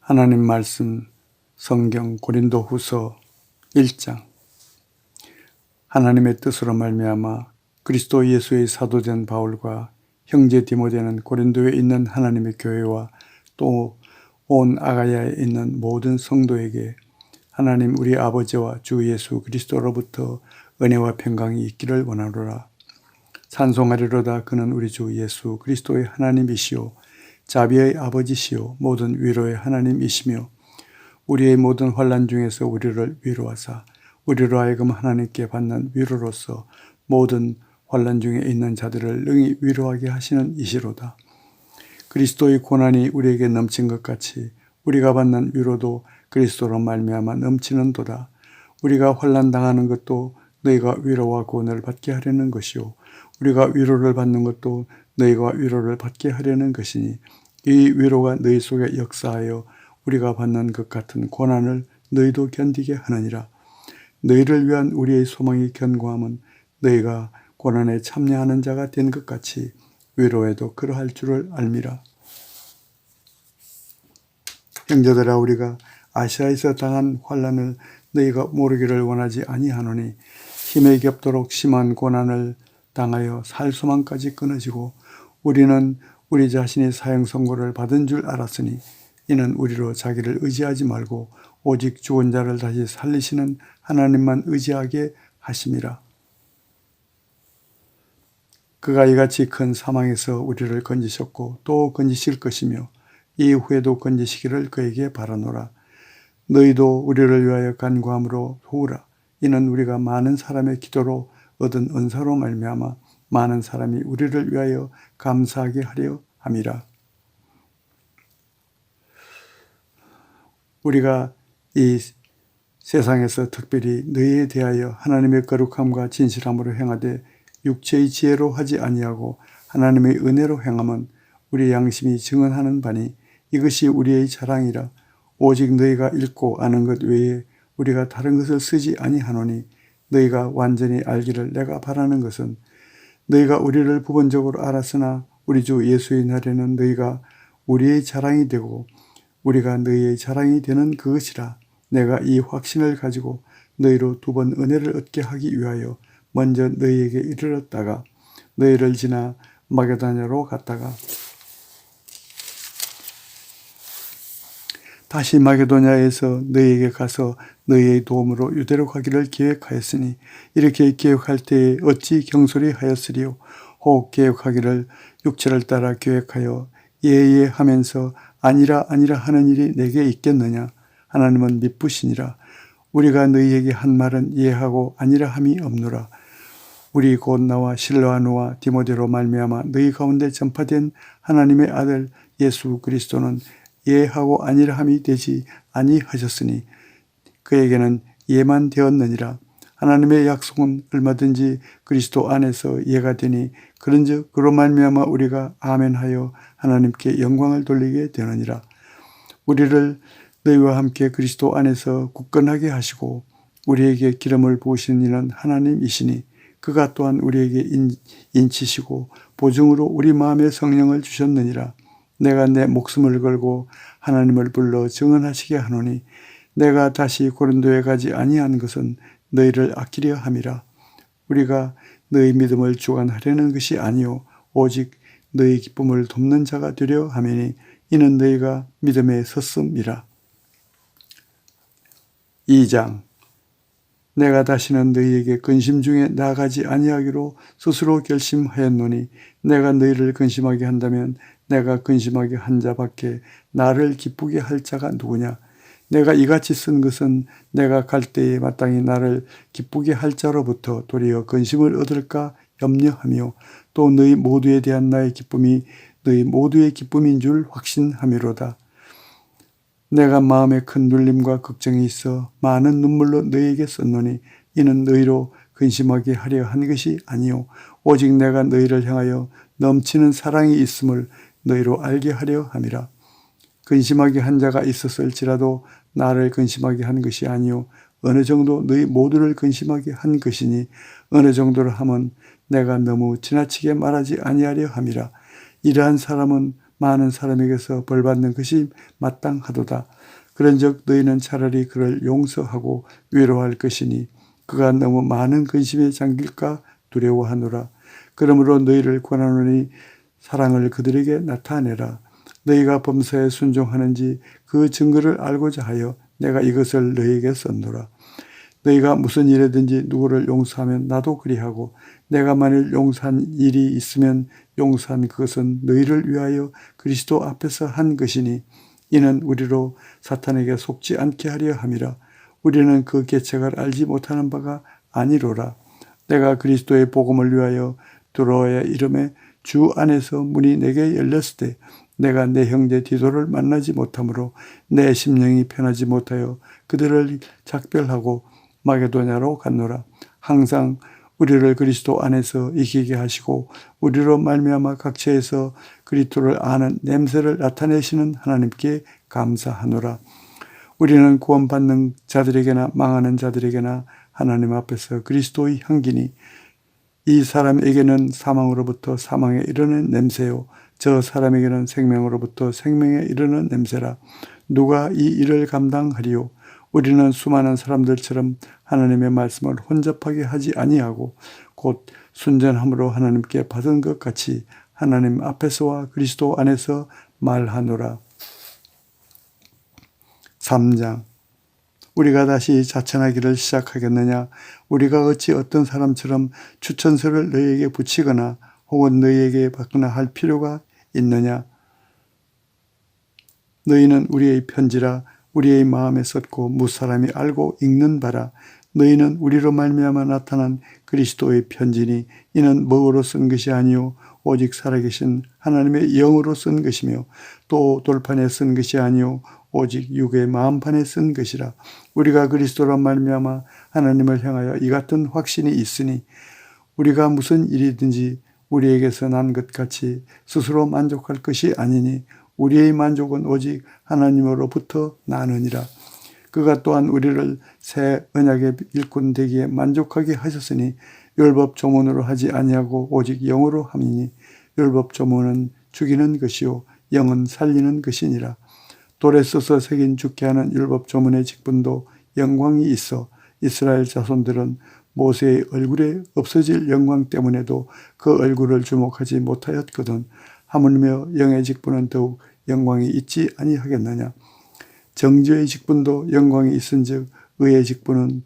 하나님 말씀 성경 고린도후서 1장. 하나님의 뜻으로 말미암아 그리스도 예수의 사도된 바울과 형제 디모데는 고린도에 있는 하나님의 교회와 또 온 아가야에 있는 모든 성도에게 하나님 우리 아버지와 주 예수 그리스도로부터 은혜와 평강이 있기를 원하노라. 찬송하리로다. 그는 우리 주 예수 그리스도의 하나님이시요 자비의 아버지시요 모든 위로의 하나님이시며 우리의 모든 환난 중에서 우리를 위로하사 우리로 하여금 하나님께 받는 위로로서 모든 환난 중에 있는 자들을 능히 위로하게 하시는 이시로다. 그리스도의 고난이 우리에게 넘친 것 같이 우리가 받는 위로도 그리스도로 말미암아 넘치는도다. 우리가 환난 당하는 것도 너희가 위로와 구원을 받게 하려는 것이요 우리가 위로를 받는 것도 너희가 위로를 받게 하려는 것이니 이 위로가 너희 속에 역사하여 우리가 받는 것 같은 고난을 너희도 견디게 하느니라. 너희를 위한 우리의 소망이 견고함은 너희가 고난에 참여하는 자가 된 것 같이 위로에도 그러할 줄을 알미라. 형제들아, 우리가 아시아에서 당한 환난을 너희가 모르기를 원하지 아니하노니 힘에 겹도록 심한 고난을 당하여 살 소망까지 끊어지고 우리는 우리 자신이 사형 선고를 받은 줄 알았으니 이는 우리로 자기를 의지하지 말고 오직 죽은 자를 다시 살리시는 하나님만 의지하게 하심이라. 그가 이같이 큰 사망에서 우리를 건지셨고 또 건지실 것이며 이후에도 건지시기를 그에게 바라노라. 너희도 우리를 위하여 간구함으로 도우라. 이는 우리가 많은 사람의 기도로 얻은 은사로 말미암아 많은 사람이 우리를 위하여 감사하게 하려 함이라. 우리가 이 세상에서 특별히 너희에 대하여 하나님의 거룩함과 진실함으로 행하되 육체의 지혜로 하지 아니하고 하나님의 은혜로 행함은 우리 양심이 증언하는 바니 이것이 우리의 자랑이라. 오직 너희가 읽고 아는 것 외에 우리가 다른 것을 쓰지 아니하노니 너희가 완전히 알기를 내가 바라는 것은 너희가 우리를 부분적으로 알았으나 우리 주 예수의 날에는 너희가 우리의 자랑이 되고 우리가 너희의 자랑이 되는 그것이라. 내가 이 확신을 가지고 너희로 두 번 은혜를 얻게 하기 위하여 먼저 너희에게 이르렀다가 너희를 지나 마게도냐로 갔다가 다시 마게도냐에서 너희에게 가서 너희의 도움으로 유대로 가기를 계획하였으니 이렇게 계획할 때에 어찌 경솔히 하였으리요. 혹 계획하기를 육체를 따라 계획하여 예예 하면서 아니라 하는 일이 내게 있겠느냐. 하나님은 미쁘시니라. 우리가 너희에게 한 말은 예하고 아니라 함이 없노라. 우리 곧 나와 실로아노와 디모데로 말미암아 너희 가운데 전파된 하나님의 아들 예수 그리스도는 예하고 아니라 함이 되지 아니하셨으니 그에게는 예만 되었느니라. 하나님의 약속은 얼마든지 그리스도 안에서 예가 되니 그런즉 그로 말미암아 우리가 아멘하여 하나님께 영광을 돌리게 되느니라. 우리를 너희와 함께 그리스도 안에서 굳건하게 하시고 우리에게 기름을 부으신 이는 하나님이시니 그가 또한 우리에게 인치시고 보증으로 우리 마음에 성령을 주셨느니라. 내가 내 목숨을 걸고 하나님을 불러 증언하시게 하노니 내가 다시 고린도에 가지 아니한 것은 너희를 아끼려 함이라. 우리가 너희 믿음을 주관하려는 것이 아니요 오직 너희 기쁨을 돕는 자가 되려 함이니 이는 너희가 믿음에 섰음이라. 2장. 내가 다시는 너희에게 근심 중에 나아가지 아니하기로 스스로 결심하였노니 내가 너희를 근심하게 한다면 내가 근심하게 한 자밖에 나를 기쁘게 할 자가 누구냐. 내가 이같이 쓴 것은 내가 갈 때에 마땅히 나를 기쁘게 할 자로부터 도리어 근심을 얻을까 염려하며 또 너희 모두에 대한 나의 기쁨이 너희 모두의 기쁨인 줄 확신함이로다. 내가 마음에 큰 눌림과 걱정이 있어 많은 눈물로 너희에게 썼노니 이는 너희로 근심하게 하려 한 것이 아니요 오직 내가 너희를 향하여 넘치는 사랑이 있음을 너희로 알게 하려 함이라. 근심하게 한 자가 있었을지라도 나를 근심하게 한 것이 아니요 어느 정도 너희 모두를 근심하게 한 것이니 어느 정도로 하면 내가 너무 지나치게 말하지 아니하려 함이라. 이러한 사람은 많은 사람에게서 벌받는 것이 마땅하도다. 그런즉 너희는 차라리 그를 용서하고 위로할 것이니 그가 너무 많은 근심에 잠길까 두려워하노라. 그러므로 너희를 권하노니 사랑을 그들에게 나타내라. 너희가 범사에 순종하는지 그 증거를 알고자 하여 내가 이것을 너희에게 썼노라. 너희가 무슨 일이든지 누구를 용서하면 나도 그리하고 내가 만일 용서한 일이 있으면 용서한 그것은 너희를 위하여 그리스도 앞에서 한 것이니 이는 우리로 사탄에게 속지 않게 하려 함이라. 우리는 그 계책을 알지 못하는 바가 아니로라. 내가 그리스도의 복음을 위하여 들어와야 이름에 주 안에서 문이 내게 열렸을 때 내가 내 형제 디도를 만나지 못하므로 내 심령이 편하지 못하여 그들을 작별하고 마게도냐로 갔노라. 항상 우리를 그리스도 안에서 이기게 하시고 우리로 말미암아 각처에서 그리스도를 아는 냄새를 나타내시는 하나님께 감사하노라. 우리는 구원받는 자들에게나 망하는 자들에게나 하나님 앞에서 그리스도의 향기니 이 사람에게는 사망으로부터 사망에 이르는 냄새요 저 사람에게는 생명으로부터 생명에 이르는 냄새라. 누가 이 일을 감당하리요? 우리는 수많은 사람들처럼 하나님의 말씀을 혼잡하게 하지 아니하고 곧 순전함으로 하나님께 받은 것 같이 하나님 앞에서와 그리스도 안에서 말하노라. 3장. 우리가 다시 자천하기를 시작하겠느냐? 우리가 어찌 어떤 사람처럼 추천서를 너희에게 붙이거나 혹은 너희에게 받거나 할 필요가 있느냐? 너희는 우리의 편지라 우리의 마음에 썼고 무사람이 알고 읽는 바라. 너희는 우리로 말미암아 나타난 그리스도의 편지니 이는 뭐로 쓴 것이 아니요 오직 살아계신 하나님의 영으로 쓴 것이며 또 돌판에 쓴 것이 아니요 오직 육의 마음판에 쓴 것이라. 우리가 그리스도로 말미암아 하나님을 향하여 이 같은 확신이 있으니 우리가 무슨 일이든지 우리에게서 난 것 같이 스스로 만족할 것이 아니니 우리의 만족은 오직 하나님으로부터 나느니라. 그가 또한 우리를 새 언약의 일꾼 되기에 만족하게 하셨으니 율법 조문으로 하지 아니하고 오직 영으로 함이니 율법 조문은 죽이는 것이요 영은 살리는 것이니라. 돌에 써서 새긴 죽게 하는 율법 조문의 직분도 영광이 있어 이스라엘 자손들은 모세의 얼굴에 없어질 영광 때문에도 그 얼굴을 주목하지 못하였거든. 하물며 영의 직분은 더욱 영광이 있지 아니하겠느냐. 정죄의 직분도 영광이 있은즉 의의 직분은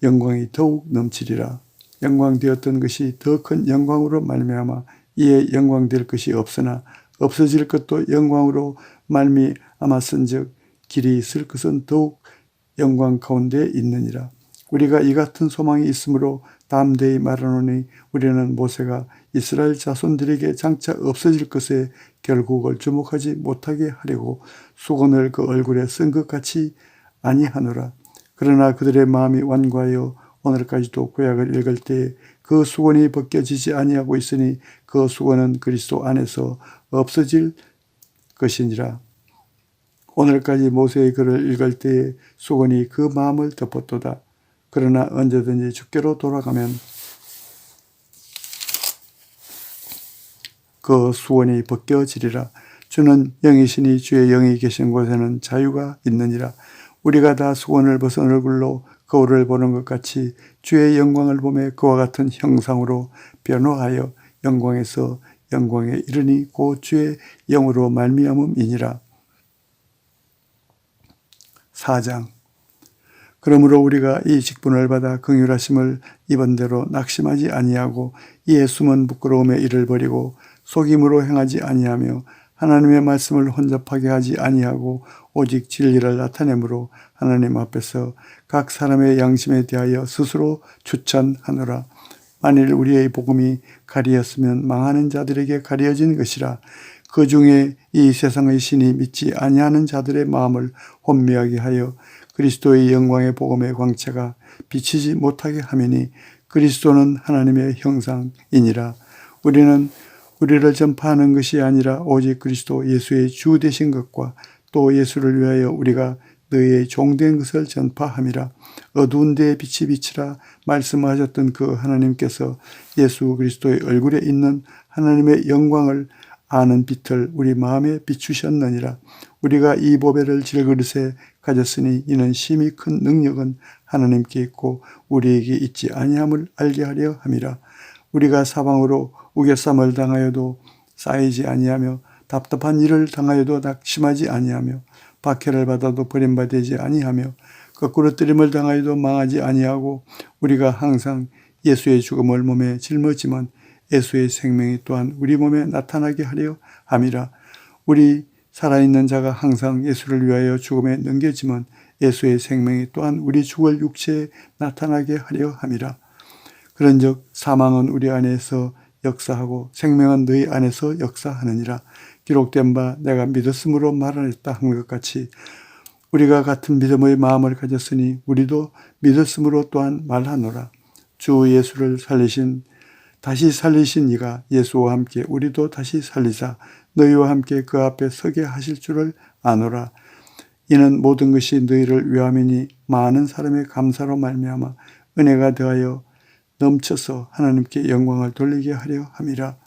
영광이 더욱 넘치리라. 영광되었던 것이 더 큰 영광으로 말미암아 이에 영광될 것이 없으나 없어질 것도 영광으로 말미암았은즉 길이 있을 것은 더욱 영광 가운데 있느니라. 우리가 이 같은 소망이 있으므로 담대히 말하노니 우리는 모세가 이스라엘 자손들에게 장차 없어질 것에 결국을 주목하지 못하게 하려고 수건을 그 얼굴에 쓴 것 같이 아니하노라. 그러나 그들의 마음이 완고하여 오늘까지도 구약을 읽을 때에 그 수건이 벗겨지지 아니하고 있으니 그 수건은 그리스도 안에서 없어질 것이니라. 오늘까지 모세의 글을 읽을 때에 수건이 그 마음을 덮었도다. 그러나 언제든지 주께로 돌아가면 그 수건이 벗겨지리라. 주는 영이시니 주의 영이 계신 곳에는 자유가 있느니라. 우리가 다 수건을 벗은 얼굴로 거울을 보는 것 같이 주의 영광을 보며 그와 같은 형상으로 변화하여 영광에서 영광에 이르니 곧 주의 영으로 말미암음이니라. 4장. 그러므로 우리가 이 직분을 받아 긍휼하심을 입은 대로 낙심하지 아니하고 이에 숨은 부끄러움의 일을 버리고 속임으로 행하지 아니하며 하나님의 말씀을 혼잡하게 하지 아니하고 오직 진리를 나타내므로 하나님 앞에서 각 사람의 양심에 대하여 스스로 추천하노라. 만일 우리의 복음이 가리었으면 망하는 자들에게 가려진 것이라. 그 중에 이 세상의 신이 믿지 아니하는 자들의 마음을 혼미하게 하여 그리스도의 영광의 복음의 광채가 비치지 못하게 하매니 그리스도는 하나님의 형상이니라. 우리는 우리를 전파하는 것이 아니라 오직 그리스도 예수의 주 되신 것과 또 예수를 위하여 우리가 너희의 종된 것을 전파함이라. 어두운 데에 빛이 비치라 말씀하셨던 그 하나님께서 예수 그리스도의 얼굴에 있는 하나님의 영광을 아는 빛을 우리 마음에 비추셨느니라. 우리가 이 보배를 질그릇에 가졌으니 이는 심히 큰 능력은 하나님께 있고 우리에게 있지 아니함을 알게 하려 함이라. 우리가 사방으로 우겨쌈을 당하여도 쌓이지 아니하며 답답한 일을 당하여도 낙심하지 아니하며 박해를 받아도 버림받지 아니하며 거꾸로 뜨림을 당하여도 망하지 아니하고 우리가 항상 예수의 죽음을 몸에 짊어지면 예수의 생명이 또한 우리 몸에 나타나게 하려 함이라. 우리 살아있는 자가 항상 예수를 위하여 죽음에 넘겨지면 예수의 생명이 또한 우리 죽을 육체에 나타나게 하려 함이라. 그런즉 사망은 우리 안에서 역사하고 생명은 너희 안에서 역사하느니라. 기록된 바 내가 믿었으므로 말하였다 한 것 같이 우리가 같은 믿음의 마음을 가졌으니 우리도 믿었으므로 또한 말하노라. 주 예수를 다시 살리신 이가 예수와 함께 우리도 다시 살리사 너희와 함께 그 앞에 서게 하실 줄을 아노라. 이는 모든 것이 너희를 위함이니 많은 사람의 감사로 말미암아 은혜가 더하여 넘쳐서 하나님께 영광을 돌리게 하려 함이라.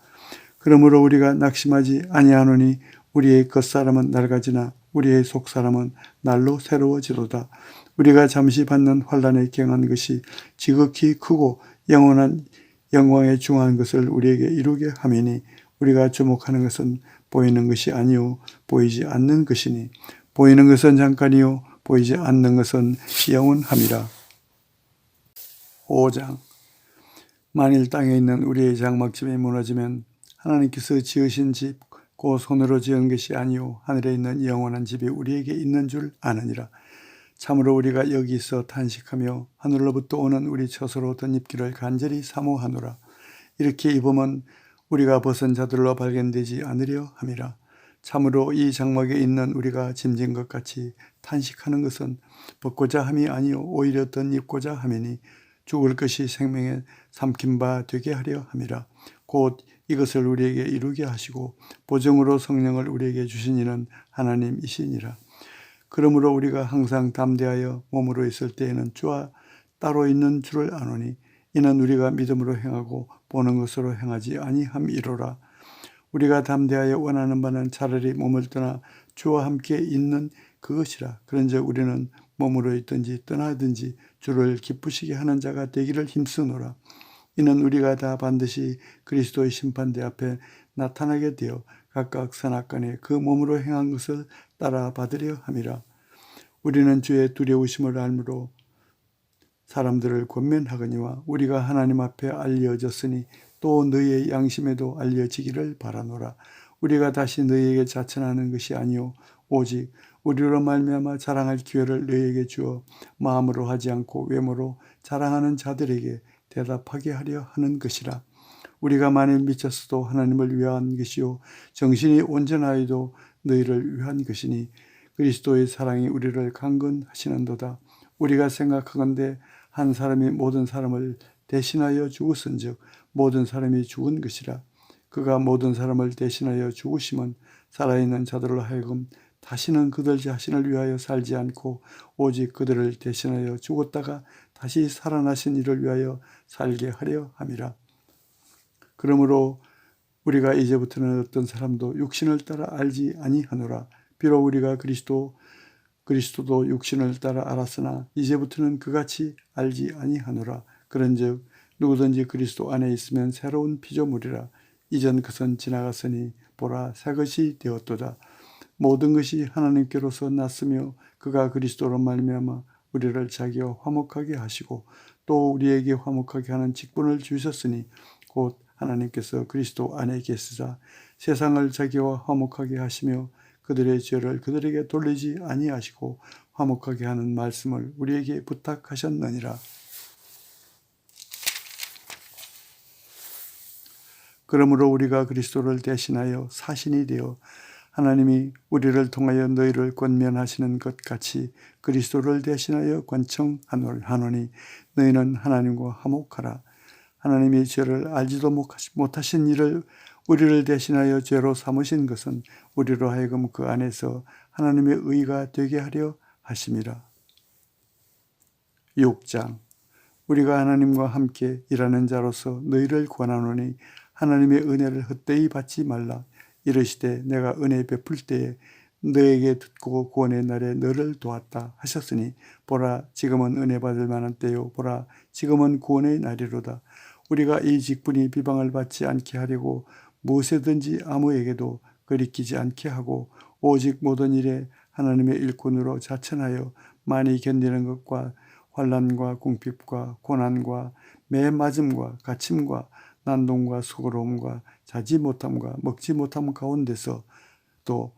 그러므로 우리가 낙심하지 아니하노니 우리의 겉사람은 낡아지나 우리의 속사람은 날로 새로워지도다. 우리가 잠시 받는 환난에 경한 것이 지극히 크고 영원한 영광에 중한 것을 우리에게 이루게 함이니 우리가 주목하는 것은 보이는 것이 아니요 보이지 않는 것이니 보이는 것은 잠깐이요 보이지 않는 것은 영원함이라. 5장. 만일 땅에 있는 우리의 장막집이 무너지면 하나님께서 지으신 집 곧 손으로 지은 것이 아니요 하늘에 있는 영원한 집이 우리에게 있는 줄 아느니라. 참으로 우리가 여기 있어 탄식하며 하늘로부터 오는 우리 처소로 덧입기를 간절히 사모하노라. 이렇게 입으면 우리가 벗은 자들로 발견되지 않으려 함이라. 참으로 이 장막에 있는 우리가 짐진 것 같이 탄식하는 것은 벗고자 함이 아니요 오히려 덧입고자 함이니 죽을 것이 생명에 삼킨 바 되게 하려 함이라. 곧 이것을 우리에게 이루게 하시고 보증으로 성령을 우리에게 주신 이는 하나님이시니라. 그러므로 우리가 항상 담대하여 몸으로 있을 때에는 주와 따로 있는 줄을 아노니 이는 우리가 믿음으로 행하고 보는 것으로 행하지 아니함이로라. 우리가 담대하여 원하는 바는 차라리 몸을 떠나 주와 함께 있는 그것이라. 그런즉 우리는 몸으로 있든지 떠나든지 주를 기쁘시게 하는 자가 되기를 힘쓰노라. 이는 우리가 다 반드시 그리스도의 심판대 앞에 나타나게 되어 각각 선악간에 그 몸으로 행한 것을 따라 받으려 함이라. 우리는 주의 두려우심을 알므로 사람들을 권면하거니와 우리가 하나님 앞에 알려졌으니 또 너희의 양심에도 알려지기를 바라노라. 우리가 다시 너희에게 자천하는 것이 아니요 오직 우리로 말미암아 자랑할 기회를 너희에게 주어 마음으로 하지 않고 외모로 자랑하는 자들에게 대답하게 하려 하는 것이라. 우리가 만일 미쳤어도 하나님을 위한 것이요 정신이 온전하여도 너희를 위한 것이니 그리스도의 사랑이 우리를 강건하시는도다. 우리가 생각하건대 한 사람이 모든 사람을 대신하여 죽었은즉 모든 사람이 죽은 것이라. 그가 모든 사람을 대신하여 죽으심은 살아있는 자들로 하여금 다시는 그들 자신을 위하여 살지 않고 오직 그들을 대신하여 죽었다가 다시 살아나신 이를 위하여 살게 하려 함이라. 그러므로 우리가 이제부터는 어떤 사람도 육신을 따라 알지 아니하노라. 비록 우리가 그리스도도 육신을 따라 알았으나 이제부터는 그같이 알지 아니하노라. 그런즉 누구든지 그리스도 안에 있으면 새로운 피조물이라. 이전 것은 지나갔으니 보라 새 것이 되었도다. 모든 것이 하나님께로서 났으며 그가 그리스도로 말미암아 우리를 자기와 화목하게 하시고 또 우리에게 화목하게 하는 직분을 주셨으니 곧 하나님께서 그리스도 안에 계시사 세상을 자기와 화목하게 하시며 그들의 죄를 그들에게 돌리지 아니하시고 화목하게 하는 말씀을 우리에게 부탁하셨느니라. 그러므로 우리가 그리스도를 대신하여 사신이 되어 하나님이 우리를 통하여 너희를 권면하시는 것 같이 그리스도를 대신하여 권청하노니 너희는 하나님과 화목하라. 하나님이 죄를 알지도 못하신 이를 우리를 대신하여 죄로 삼으신 것은 우리로 하여금 그 안에서 하나님의 의가 되게 하려 하심이라. 6장. 우리가 하나님과 함께 일하는 자로서 너희를 권하노니 하나님의 은혜를 헛되이 받지 말라. 이르시되 내가 은혜 베풀 때에 너에게 듣고 구원의 날에 너를 도왔다 하셨으니 보라 지금은 은혜 받을 만한 때요 보라 지금은 구원의 날이로다. 우리가 이 직분이 비방을 받지 않게 하려고 무엇이든지 아무에게도 거리끼지 않게 하고 오직 모든 일에 하나님의 일꾼으로 자천하여 많이 견디는 것과 환난과 궁핍과 고난과 매 맞음과 갇힘과 난동과 수고로움과 자지 못함과 먹지 못함 가운데서 또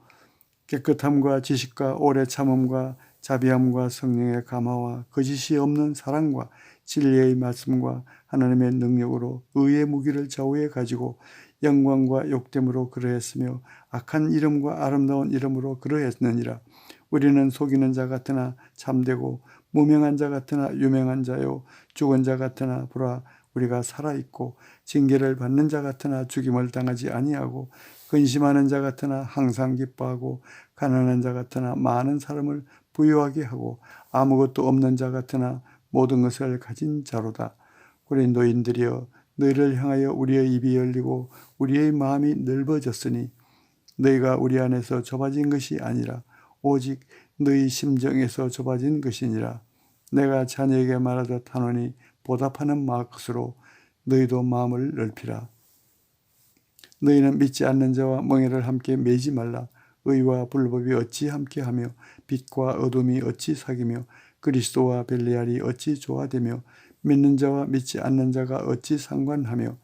깨끗함과 지식과 오래 참음과 자비함과 성령의 감화와 거짓이 없는 사랑과 진리의 말씀과 하나님의 능력으로 의의 무기를 좌우에 가지고 영광과 욕됨으로 그러했으며 악한 이름과 아름다운 이름으로 그러했느니라. 우리는 속이는 자 같으나 참되고 무명한 자 같으나 유명한 자요 죽은 자 같으나 보라 우리가 살아있고 징계를 받는 자 같으나 죽임을 당하지 아니하고 근심하는 자 같으나 항상 기뻐하고 가난한 자 같으나 많은 사람을 부유하게 하고 아무것도 없는 자 같으나 모든 것을 가진 자로다. 고린도인들이여 너희를 향하여 우리의 입이 열리고 우리의 마음이 넓어졌으니 너희가 우리 안에서 좁아진 것이 아니라 오직 너희 심정에서 좁아진 것이니라. 내가 자녀에게 말하듯 하노니 보답하는 것으로 너희도 마음을 넓히라. 너희는 믿지 않는 자와 멍에를 함께 매지 말라. 의와 불법이 어찌 함께하며 빛과 어둠이 어찌 사귀며 그리스도와 벨리알이 어찌 조화되며 믿는 자와 믿지 않는 자가 어찌 상관하며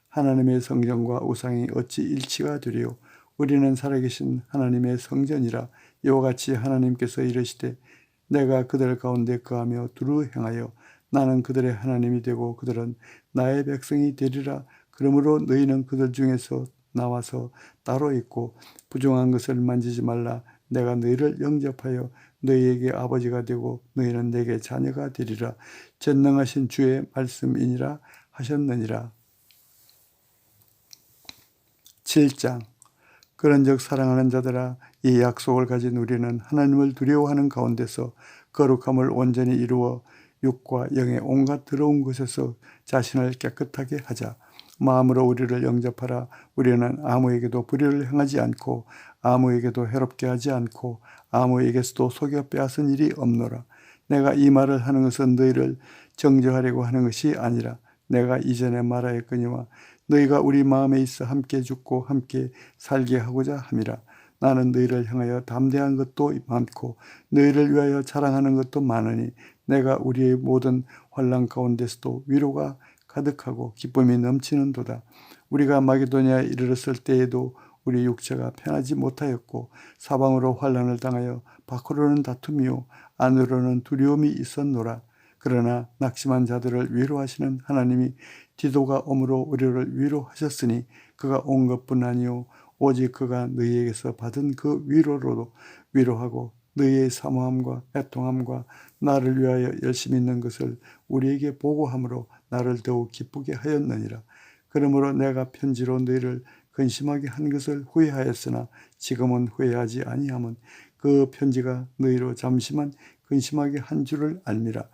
하나님의 성전과 우상이 어찌 일치가 되리요. 우리는 살아계신 하나님의 성전이라. 이와 같이 하나님께서 이르시되 내가 그들 가운데 거하며 두루 행하여 나는 그들의 하나님이 되고 그들은 나의 백성이 되리라. 그러므로 너희는 그들 중에서 나와서 따로 있고 부정한 것을 만지지 말라. 내가 너희를 영접하여 너희에게 아버지가 되고 너희는 내게 자녀가 되리라. 전능하신 주의 말씀이니라 하셨느니라. 7장. 그런즉 사랑하는 자들아 이 약속을 가진 우리는 하나님을 두려워하는 가운데서 거룩함을 온전히 이루어 육과 영의 온갖 더러운 것에서 자신을 깨끗하게 하자. 마음으로 우리를 영접하라. 우리는 아무에게도 불의를 행하지 않고 아무에게도 해롭게 하지 않고 아무에게서도 속여 빼앗은 일이 없노라. 내가 이 말을 하는 것은 너희를 정죄하려고 하는 것이 아니라 내가 이전에 말하였거니와 너희가 우리 마음에 있어 함께 죽고 함께 살게 하고자 함이라. 나는 너희를 향하여 담대한 것도 많고 너희를 위하여 자랑하는 것도 많으니 내가 우리의 모든 환난 가운데서도 위로가 가득하고 기쁨이 넘치는도다. 우리가 마게도냐에 이르렀을 때에도 우리 육체가 편하지 못하였고 사방으로 환난을 당하여 밖으로는 다툼이요 안으로는 두려움이 있었노라. 그러나 낙심한 자들을 위로하시는 하나님이 디도가 오므로 우리를 위로하셨으니 그가 온 것뿐 아니요 오직 그가 너희에게서 받은 그 위로로도 위로하고 너희의 사모함과 애통함과 나를 위하여 열심히 있는 것을 우리에게 보고함으로 나를 더욱 기쁘게 하였느니라. 그러므로 내가 편지로 너희를 근심하게 한 것을 후회하였으나 지금은 후회하지 아니함은 그 편지가 너희로 잠시만 근심하게 한 줄을 알미라.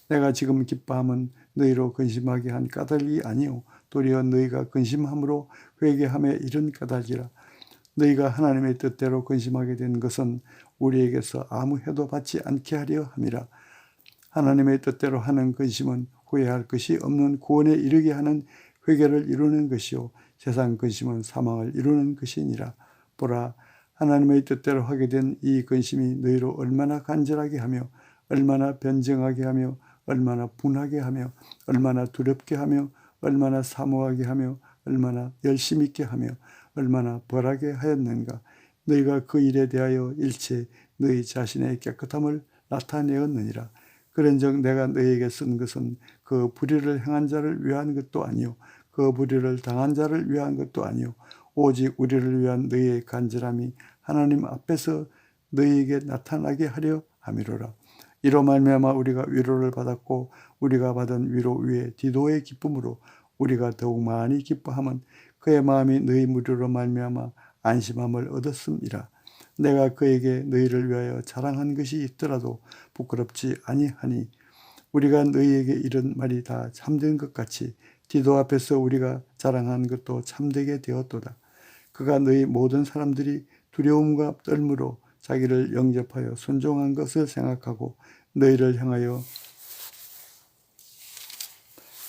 내가 지금 기뻐함은 너희로 근심하게 한 까닭이 아니요 도리어 너희가 근심함으로 회개함에 이른 까닭이라. 너희가 하나님의 뜻대로 근심하게 된 것은 우리에게서 아무 해도 받지 않게 하려 함이라. 하나님의 뜻대로 하는 근심은 후회할 것이 없는 구원에 이르게 하는 회개를 이루는 것이요 세상 근심은 사망을 이루는 것이니라. 보라 하나님의 뜻대로 하게 된 이 근심이 너희로 얼마나 간절하게 하며 얼마나 변증하게 하며 얼마나 분하게 하며 얼마나 두렵게 하며 얼마나 사모하게 하며 얼마나 열심 있게 하며 얼마나 벌하게 하였는가. 너희가 그 일에 대하여 일체 너희 자신의 깨끗함을 나타내었느니라. 그런즉 내가 너희에게 쓴 것은 그 불의를 행한 자를 위한 것도 아니요 그 불의를 당한 자를 위한 것도 아니요 오직 우리를 위한 너희의 간절함이 하나님 앞에서 너희에게 나타나게 하려 함이로라. 이로 말미암아 우리가 위로를 받았고 우리가 받은 위로 위에 디도의 기쁨으로 우리가 더욱 많이 기뻐함은 그의 마음이 너희 무리로 말미암아 안심함을 얻었음이라. 내가 그에게 너희를 위하여 자랑한 것이 있더라도 부끄럽지 아니하니 우리가 너희에게 이런 말이 다 참된 것 같이 디도 앞에서 우리가 자랑한 것도 참되게 되었도다. 그가 너희 모든 사람들이 두려움과 떨므로 자기를 영접하여 순종한 것을 생각하고 너희를 향하여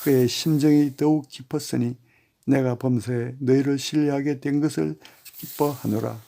그의 심정이 더욱 깊었으니 내가 범사에 너희를 신뢰하게 된 것을 기뻐하노라.